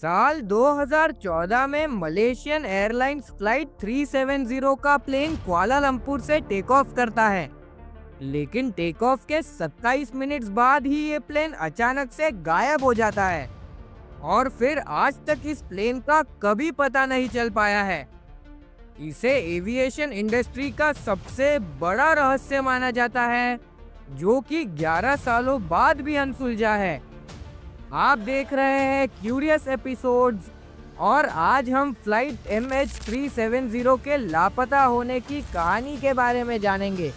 साल 2014 में Malaysian airlines flight 370 का प्लेन कुआलालंपुर से टेक ऑफ करता है, लेकिन टेक ऑफ के 27 मिनट्स बाद ही ये प्लेन अचानक से गायब हो जाता है और फिर आज तक इस प्लेन का कभी पता नहीं चल पाया है। इसे एविएशन इंडस्ट्री का सबसे बड़ा रहस्य माना जाता है, जो कि 11 सालों बाद भी अनसुलझा है। आप देख रहे हैं क्यूरियस एपिसोड्स और आज हम फ्लाइट MH370 के लापता होने की कहानी के बारे में जानेंगे।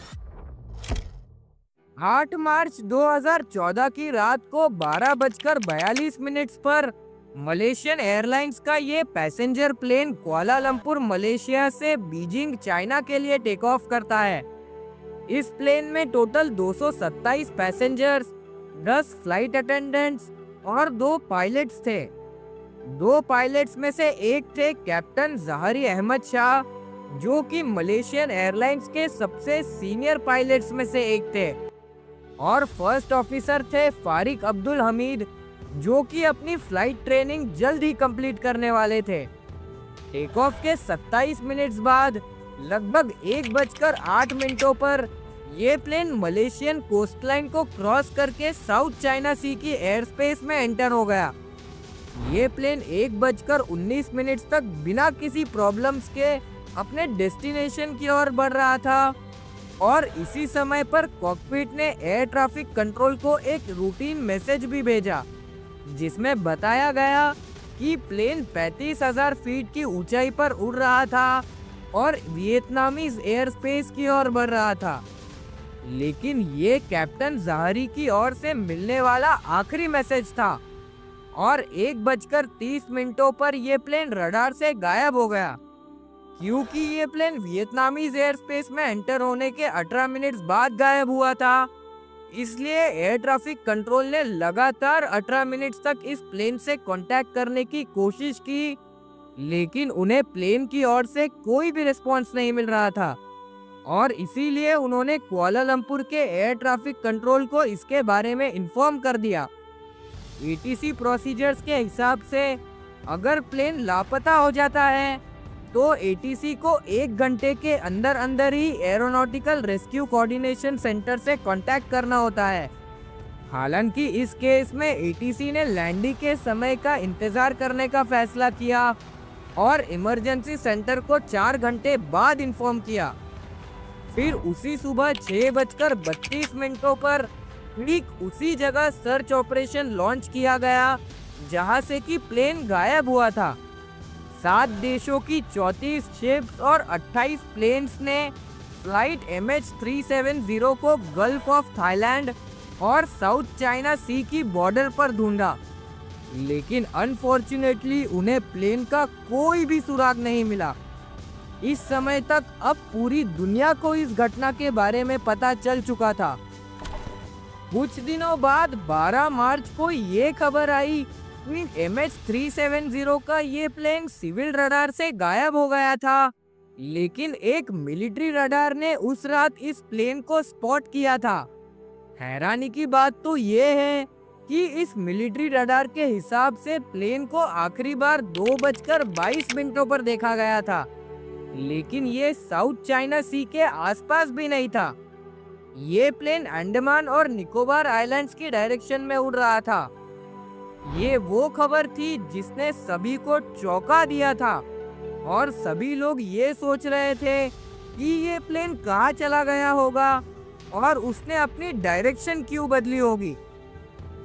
8 मार्च 2014 की रात को 12:42 पर मलेशियन एयरलाइंस का ये पैसेंजर प्लेन कुआलालंपुर मलेशिया से बीजिंग चाइना के लिए टेक ऑफ करता है। इस प्लेन में टोटल 227 पैसेंजर्स, 10 फ्लाइट अटेंडेंट्स और 2 पायलट्स थे। 2 पायलट्स में से एक थे कैप्टन जहारी अहमद शाह, जो कि मलेशियन एयरलाइंस के सबसे सीनियर पायलट्स में से एक थे, और फर्स्ट ऑफिसर थे फारिक अब्दुल हमीद, जो कि अपनी फ्लाइट ट्रेनिंग जल्द ही कंप्लीट करने वाले थे। टेक ऑफ के 27 मिनट्स बाद लगभग 1:08 पर ये प्लेन मलेशियन कोस्टलाइन को क्रॉस करके साउथ चाइना सी की एयर स्पेस में एंटर हो गया। ये प्लेन 1:19 तक बिना किसी प्रॉब्लम्स के अपने डेस्टिनेशन की ओर बढ़ रहा था, और इसी समय पर कॉकपिट ने एयर ट्रैफिक कंट्रोल को एक रूटीन मैसेज भी भेजा, जिसमें बताया गया कि प्लेन 35,000 फीट की ऊंचाई पर उड़ रहा था और वियतनामीज एयर स्पेस की ओर बढ़ रहा था। लेकिन ये कैप्टन जहारी की ओर से मिलने वाला आखिरी मैसेज था, और 1:30 पर यह प्लेन रडार से गायब हो गया। क्योंकि ये प्लेन वियतनामीज एयर स्पेस में एंटर होने के 18 मिनट्स बाद गायब हुआ था, इसलिए एयर ट्रैफिक कंट्रोल ने लगातार 18 मिनट्स तक इस प्लेन से कांटेक्ट करने की कोशिश की, लेकिन उन्हें प्लेन की ओर से कोई भी रिस्पांस नहीं मिल रहा था, और इसीलिए उन्होंने कुआलालंपुर के एयर ट्रैफिक कंट्रोल को इसके बारे में इन्फॉर्म कर दिया। ATC प्रोसीजर्स के हिसाब से अगर प्लेन लापता हो जाता है तो ATC को 1 घंटे के अंदर अंदर ही एरोनॉटिकल रेस्क्यू कोऑर्डिनेशन सेंटर से कांटेक्ट करना होता है। हालांकि इस केस में ATC ने लैंडिंग के समय का इंतजार करने का फैसला किया और इमरजेंसी सेंटर को 4 घंटे बाद इन्फॉर्म किया। फिर उसी सुबह 6:32 पर ठीक उसी जगह सर्च ऑपरेशन लॉन्च किया गया जहां से कि प्लेन गायब हुआ था। 7 देशों की 34 शिप्स और 28 प्लेन्स ने फ्लाइट MH370 को गल्फ ऑफ थाईलैंड और साउथ चाइना सी की बॉर्डर पर ढूंढा, लेकिन अनफॉर्चुनेटली उन्हें प्लेन का कोई भी सुराग नहीं मिला। इस समय तक अब पूरी दुनिया को इस घटना के बारे में पता चल चुका था। कुछ दिनों बाद 12 मार्च को ये खबर आई कि MH370 का ये प्लेन सिविल रडार से गायब हो गया था, लेकिन एक मिलिट्री रडार ने उस रात इस प्लेन को स्पॉट किया था। हैरानी की बात तो ये है कि इस मिलिट्री रडार के हिसाब से प्लेन को आखिरी बार 2:22 पर देखा गया था, लेकिन ये साउथ चाइना सी के आसपास भी नहीं था। ये प्लेन अंडमान और निकोबार आइलैंड्स की डायरेक्शन में उड़ रहा था। ये वो खबर थी जिसने सभी को चौंका दिया था, और सभी लोग ये सोच रहे थे कि ये प्लेन कहाँ चला गया होगा और उसने अपनी डायरेक्शन क्यों बदली होगी।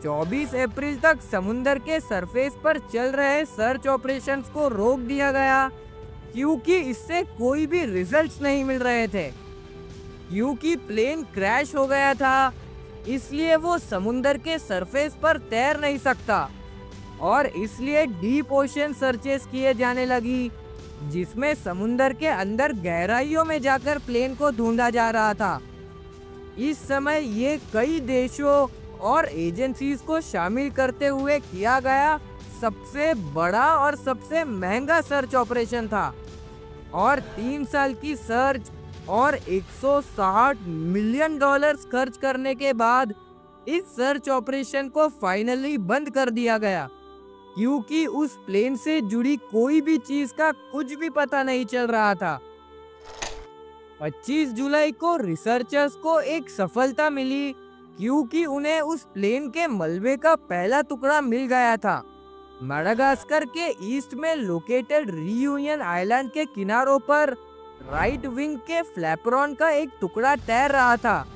24 अप्रैल तक समुद्र के सरफेस पर चल रहे सर्च ऑपरेशंस को रोक दिया गया, क्योंकि इससे कोई भी रिजल्ट्स नहीं मिल रहे थे। क्योंकि प्लेन क्रैश हो गया था, इसलिए वो समुद्र के सरफेस पर तैर नहीं सकता, और इसलिए डीप ओशन सर्चेस किए जाने लगी, जिसमें समुद्र के अंदर गहराइयों में जाकर प्लेन को ढूंढा जा रहा था। इस समय ये कई देशों और एजेंसीज को शामिल करते हुए किया गया सबसे बड़ा और सबसे महंगा सर्च ऑपरेशन था, और 3 साल की सर्च और $160 मिलियन खर्च करने के बाद इस सर्च ऑपरेशन को फाइनली बंद कर दिया गया, क्योंकि उस प्लेन से जुड़ी कोई भी चीज का कुछ भी पता नहीं चल रहा था। 25 जुलाई को रिसर्चर्स को एक सफलता मिली क्योंकि उन्हें उस प्लेन के मलबे का पहला टुकड़ा मिल गया था। मेडागास्कर के ईस्ट में लोकेटेड रियूनियन आइलैंड के किनारों पर राइट विंग के फ्लैपरॉन का एक टुकड़ा तैर रहा था,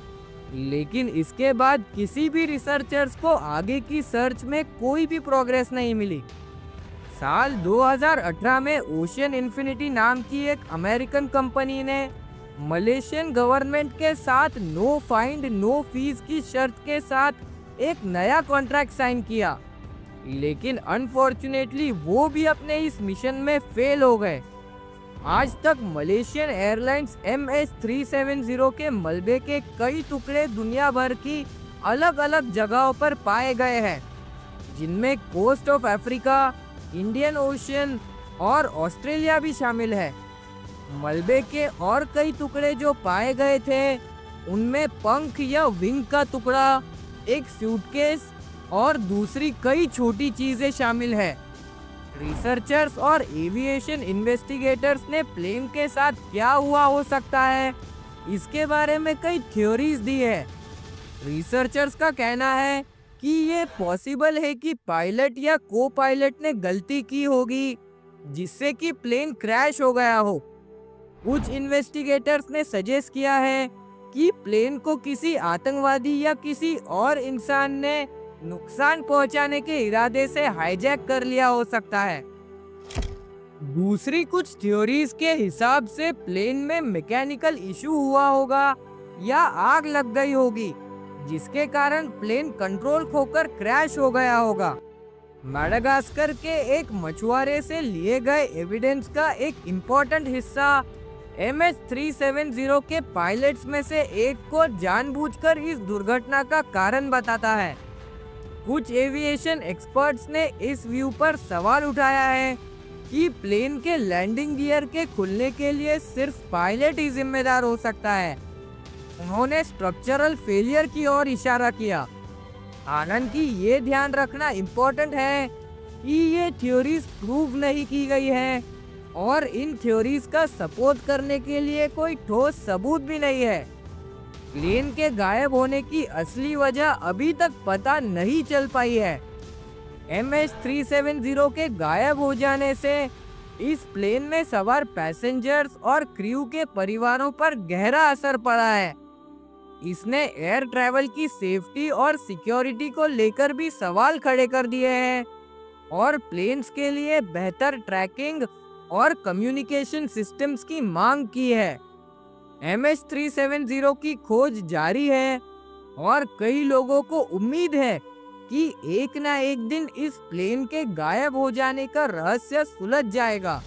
लेकिन इसके बाद किसी भी रिसर्चर्स को आगे की सर्च में कोई भी प्रोग्रेस नहीं मिली। साल 2018 में ओशियन इन्फिनिटी नाम की एक अमेरिकन कंपनी ने मलेशियन गवर्नमेंट के साथ नो फाइंड नो फीस की शर्त के साथ एक नया कॉन्ट्रैक्ट साइन किया, लेकिन अनफॉर्चुनेटली वो भी अपने इस मिशन में फेल हो गए। आज तक मलेशियन एयरलाइंस MH370 के मलबे के कई टुकड़े दुनिया भर की अलग अलग जगहों पर पाए गए हैं, जिनमें coast of Africa, Indian Ocean और ऑस्ट्रेलिया भी शामिल है। मलबे के और कई टुकड़े जो पाए गए थे उनमें पंख या विंग का टुकड़ा, एक सूटकेस और दूसरी कई छोटी चीजें शामिल है। रिसर्चर्स और एविएशन इन्वेस्टिगेटर्स ने प्लेन के साथ क्या हुआ हो सकता है, इसके बारे में कई थ्योरीज दी है। रिसर्चर्स का कहना है कि ये पॉसिबल है कि पायलट या को पायलट ने गलती की होगी जिससे कि प्लेन क्रैश हो गया हो। कुछ इन्वेस्टिगेटर्स ने सजेस्ट किया है कि प्लेन को किसी आतंकवादी या किसी और इंसान ने नुकसान पहुंचाने के इरादे से हाईजैक कर लिया हो सकता है। दूसरी कुछ थ्योरीज के हिसाब से प्लेन में मैकेनिकल इशू हुआ होगा या आग लग गई होगी, जिसके कारण प्लेन कंट्रोल खोकर क्रैश हो गया होगा। मेडागास्कर के एक मछुआरे से लिए गए एविडेंस का एक इम्पोर्टेंट हिस्सा MH370 के पायलट्स में से एक को जानबूझकर इस दुर्घटना का कारण बताता है। कुछ एविएशन एक्सपर्ट्स ने इस व्यू पर सवाल उठाया है कि प्लेन के लैंडिंग गियर के खुलने के लिए सिर्फ पायलट ही जिम्मेदार हो सकता है। उन्होंने स्ट्रक्चरल फेलियर की ओर इशारा किया। हालांकि ये ध्यान रखना इम्पोर्टेंट है कि ये थ्योरीज प्रूव नहीं की गई है और इन थ्योरीज का सपोर्ट करने के लिए कोई ठोस सबूत भी नहीं है। प्लेन के गायब होने की असली वजह अभी तक पता नहीं चल पाई है। MH370 के गायब हो जाने से इस प्लेन में सवार पैसेंजर्स और क्रू के परिवारों पर गहरा असर पड़ा है। इसने एयर ट्रैवल की सेफ्टी और सिक्योरिटी को लेकर भी सवाल खड़े कर दिए हैं और प्लेन्स के लिए बेहतर ट्रैकिंग और कम्युनिकेशन सिस्टम्स की मांग की है। MH370 की खोज जारी है और कई लोगों को उम्मीद है कि एक ना एक दिन इस प्लेन के गायब हो जाने का रहस्य सुलझ जाएगा।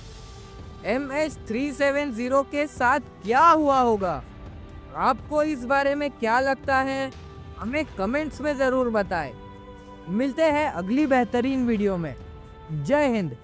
MH370 के साथ क्या हुआ होगा? आपको इस बारे में क्या लगता है? हमें कमेंट्स में ज़रूर बताएं। मिलते हैं अगली बेहतरीन वीडियो में। जय हिंद।